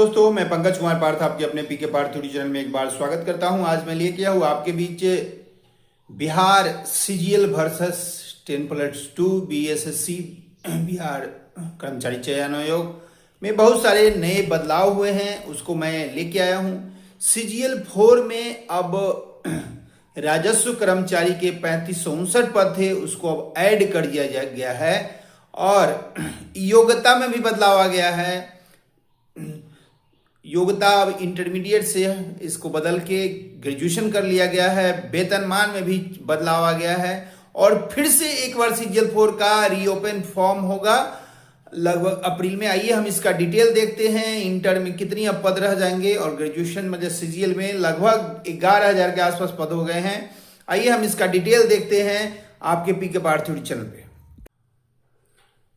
दोस्तों, मैं पंकज कुमार पार्थ आपके अपने पीके पार्थ थ्योरी चैनल में एक बार स्वागत करता हूं। आज मैं लेके आया हूं आपके बीच Bihar CGL versus 10+2 BSSC Bihar कर्मचारी चयन आयोग में बहुत सारे नए बदलाव हुए हैं, उसको मैं लेके आया हूं। सीजीएल 4 में अब राजस्व कर्मचारी के 3559 पद थे, उसको अब ऐड कर दिया गया है और योग्यता में भी बदलाव आ गया है। योग्यता अब इंटरमीडिएट से इसको बदल के ग्रेजुएशन कर लिया गया है। वेतनमान में भी बदलाव आ गया है और फिर से एक बार सीजीएल 4 का रीओपन फॉर्म होगा लगभग अप्रैल में। आइए हम इसका डिटेल देखते हैं। इंटर में कितनी अब पद रह जाएंगे और ग्रेजुएशन में सीजीएल में लगभग 11,000 के आसपास पद हो गए हैं। आइए हम इसका डिटेल देखते हैं आपके पीके पार्थ थ्योरी चैनल पे।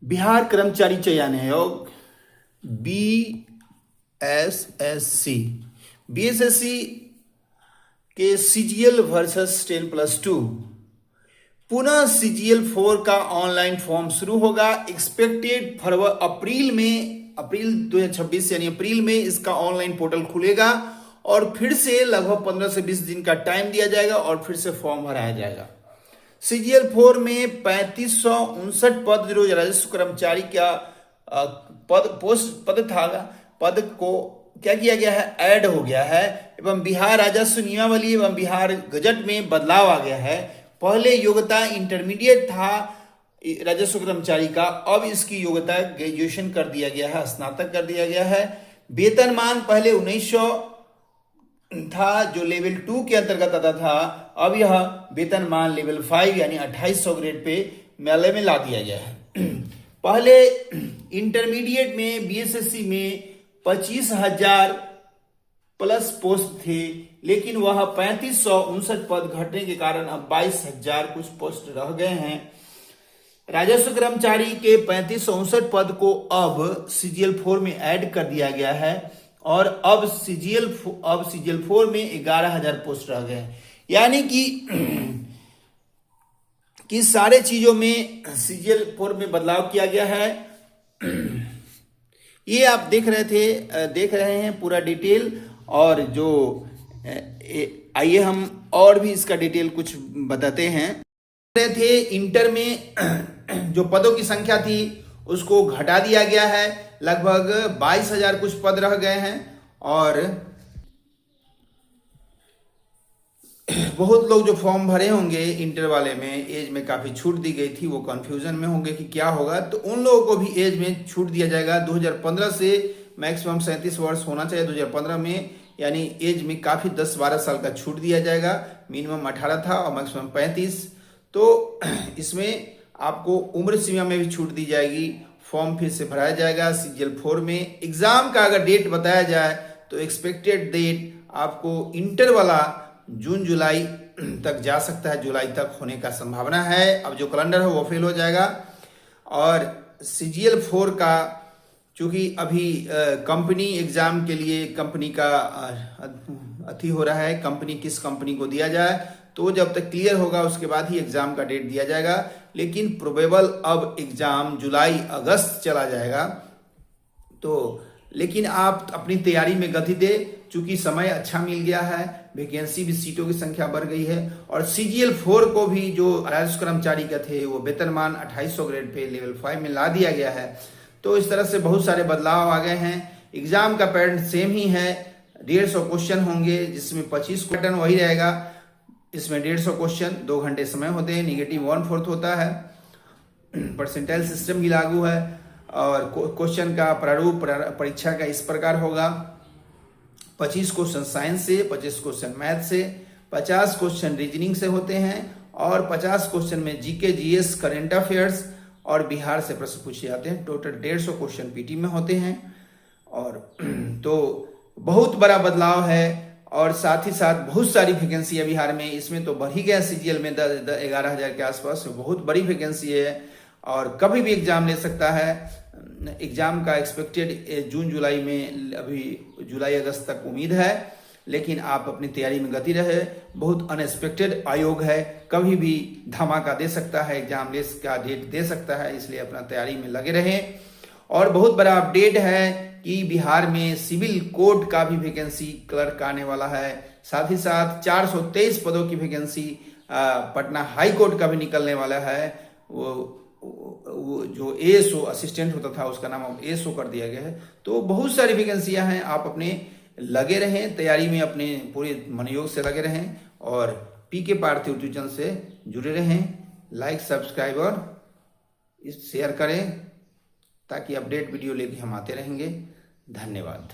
बिहार कर्मचारी चयन आयोग बीएसएससी के सीजीएल वर्सेस 10+2 पुनः सीजीएल 4 का ऑनलाइन फॉर्म शुरू होगा। एक्सपेक्टेड अप्रैल 2026 यानी अप्रैल में इसका ऑनलाइन पोर्टल खुलेगा और फिर से लगभग 15 से 20 दिन का टाइम दिया जाएगा और फिर से फॉर्म भराया जाएगा। सीजीएल 4 में 3559 पद जो राजस्व कर्मचारी का पद को क्या किया गया है, ऐड हो गया है एवं बिहार राजस्व नियमावली एवं बिहार गजट में बदलाव आ गया है। पहले योग्यता इंटरमीडिएट था राजस्व कर्मचारी का, अब इसकी योग्यता ग्रेजुएशन कर दिया गया है, स्नातक कर दिया गया है। वेतनमान पहले 1900 था जो लेवल 2 के अंतर्गत आता था, अब यह वेतनमान लेवल 5 यानी 2800 ग्रेड पे मेले में ला दिया गया है। पहले इंटरमीडिएट में बीएसएससी में 25,000 प्लस पोस्ट थे, लेकिन वह 3559 पद घटने के कारण अब 22,000 कुछ पोस्ट रह गए हैं। राजस्व कर्मचारी के 3559 पद को अब सीजीएल 4 में ऐड कर दिया गया है और अब सीजीएल 4 में 11,000 पोस्ट रह गए हैं। यानी कि सारे चीजों में सीजीएल 4 में बदलाव किया गया है। ये आप देख रहे हैं पूरा डिटेल। और जो आइए हम और भी इसका डिटेल कुछ बताते हैं। थे इंटर में जो पदों की संख्या थी उसको घटा दिया गया है, लगभग 22,000 कुछ पद रह गए हैं और बहुत लोग जो फॉर्म भरे होंगे इंटर वाले में एज में काफी छूट दी गई थी, वो कंफ्यूजन में होंगे कि क्या होगा, तो उन लोगों को भी एज में छूट दिया जाएगा। 2015 से मैक्सिमम 37 वर्ष होना चाहिए 2015 में, यानी एज में काफी 10-12 साल का छूट दिया जाएगा। मिनिमम 18 था और मैक्सिमम 35, तो इसमें आपको उम्र सीमा में भी छूट दी जाएगी। फॉर्म फिर से भराया जाएगा सीजीएल 4 में। एग्जाम का अगर डेट बताया जाए तो एक्सपेक्टेड डेट आपको इंटर वाला जून जुलाई तक जा सकता है, जुलाई तक होने का संभावना है। अब जो कैलेंडर है वो फेल हो जाएगा। और सीजीएल 4 का चूंकि अभी कंपनी एग्जाम के लिए कंपनी का अति हो रहा है, कंपनी किस कंपनी को दिया जाए, तो जब तक क्लियर होगा उसके बाद ही एग्जाम का डेट दिया जाएगा। लेकिन प्रोबेबल अब एग्जाम जुलाई अगस्त चला जाएगा। तो लेकिन आप अपनी तैयारी में गति दे, चूंकि समय अच्छा मिल गया है, वैकेंसी भी, सीटों की संख्या बढ़ गई है और सीजीएल 4 को भी जो राजस्व कर्मचारी का थे वो वेतनमान 2800 ग्रेड पे लेवल 5 में ला दिया गया है। तो इस तरह से बहुत सारे बदलाव आ गए हैं। एग्जाम का पैटर्न सेम ही है, 150 क्वेश्चन होंगे जिसमें 25 पैटर्न वही रहेगा। इसमें 150 क्वेश्चन, 2 घंटे समय होते हैं, नेगेटिव 1/4 होता है, परसेंटाइल सिस्टम भी लागू है और क्वेश्चन का प्रारूप परीक्षा का इस प्रकार होगा। 25 क्वेश्चन साइंस से, 25 क्वेश्चन मैथ से, 50 क्वेश्चन रीजनिंग से होते हैं और 50 क्वेश्चन में जीके, जीएस, करंट अफेयर्स और बिहार से प्रश्न पूछे जाते हैं। टोटल 150 क्वेश्चन पीटी में होते हैं। और तो बहुत बड़ा बदलाव है और साथ ही साथ बहुत सारी वैकेंसी है बिहार में। इसमें तो बढ़ ही गया सीजीएल में 11,000 के आसपास, बहुत बड़ी वैकेंसी है और कभी भी एग्जाम ले सकता है। एग्जाम का एक्सपेक्टेड जून जुलाई में, अभी जुलाई अगस्त तक उम्मीद है, लेकिन आप अपनी तैयारी में गति रहे। बहुत अनएक्सपेक्टेड आयोग है, कभी भी धमाका दे सकता है, एग्जाम का डेट दे सकता है, इसलिए अपना तैयारी में लगे रहें। और बहुत बड़ा अपडेट है कि बिहार में सिविल कोड का भी वैकेंसी क्लर्क आने वाला है। साथ ही साथ 423 पदों की वैकेंसी पटना हाई कोर्ट का भी निकलने वाला है। वो जो एएसओ असिस्टेंट होता था उसका नाम अब एएसओ कर दिया गया है। तो बहुत सारी वैकेंसियां हैं, आप अपने लगे रहें, तैयारी में अपने पूरे मनोयोग से लगे रहें और पीके पार्थिव ट्यूशन से जुड़े रहें। लाइक, सब्सक्राइब और शेयर करें ताकि अपडेट वीडियो लेके हम आते रहेंगे। धन्यवाद।